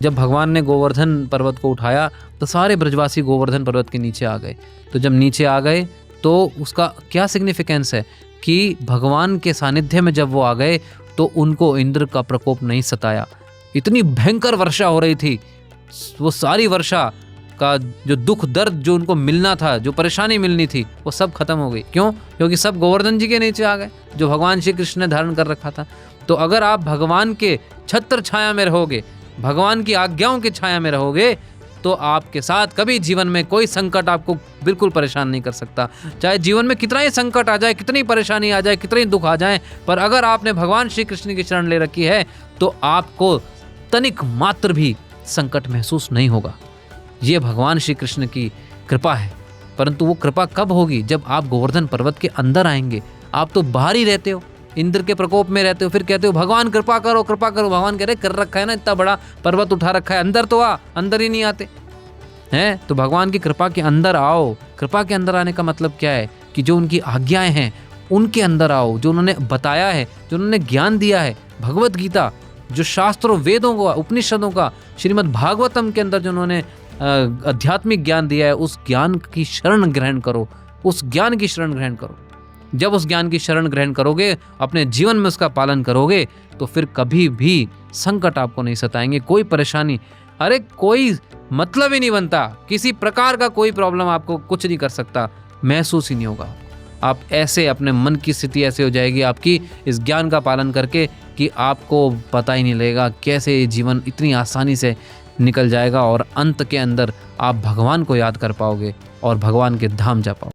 जब भगवान ने गोवर्धन पर्वत को उठाया तो सारे ब्रजवासी गोवर्धन पर्वत के नीचे आ गए। तो जब नीचे आ गए तो उसका क्या सिग्निफिकेंस है कि भगवान के सानिध्य में जब वो आ गए तो उनको इंद्र का प्रकोप नहीं सताया। इतनी भयंकर वर्षा हो रही थी, वो सारी वर्षा का जो दुख दर्द जो उनको मिलना था, जो परेशानी मिलनी थी, वो सब खत्म हो गई। क्यों? क्योंकि सब गोवर्धन जी के नीचे आ गए जो भगवान श्री कृष्ण ने धारण कर रखा था। तो अगर आप भगवान के छत्र छाया में रहोगे, भगवान की आज्ञाओं की छाया में रहोगे, तो आपके साथ कभी जीवन में कोई संकट आपको बिल्कुल परेशान नहीं कर सकता। चाहे जीवन में कितना ही संकट आ जाए, कितनी परेशानी आ जाए, कितने दुख आ जाए, पर अगर आपने भगवान श्री कृष्ण की शरण ले रखी है तो आपको तनिक मात्र भी संकट महसूस नहीं होगा। ये भगवान श्री कृष्ण की कृपा है। परंतु वो कृपा कब होगी? जब आप गोवर्धन पर्वत के अंदर आएंगे। आप तो बाहर ही रहते हो, इंद्र के प्रकोप में रहते हो, फिर कहते हो भगवान कृपा करो कृपा करो। भगवान कह रहे कर रखा है ना, इतना बड़ा पर्वत उठा रखा है, अंदर तो आ, अंदर ही नहीं आते हैं। तो भगवान की कृपा के अंदर आओ। कृपा के अंदर आने का मतलब क्या है कि जो उनकी आज्ञाएं हैं उनके अंदर आओ, जो उन्होंने बताया है, जो उन्होंने ज्ञान दिया है, भगवत गीता, जो शास्त्रों वेदों का, उपनिषदों का, श्रीमद् भागवतम के अंदर जो उन्होंने आध्यात्मिक ज्ञान दिया है, उस ज्ञान की शरण ग्रहण करो, उस ज्ञान की शरण ग्रहण करो। जब उस ज्ञान की शरण ग्रहण करोगे, अपने जीवन में उसका पालन करोगे, तो फिर कभी भी संकट आपको नहीं सताएंगे, कोई परेशानी, अरे कोई मतलब ही नहीं बनता, किसी प्रकार का कोई प्रॉब्लम आपको कुछ नहीं कर सकता, महसूस ही नहीं होगा। आप ऐसे, अपने मन की स्थिति ऐसे हो जाएगी आपकी इस ज्ञान का पालन करके कि आपको पता ही नहीं लगेगा कैसे ये जीवन इतनी आसानी से निकल जाएगा और अंत के अंदर आप भगवान को याद कर पाओगे और भगवान के धाम जा पाओगे।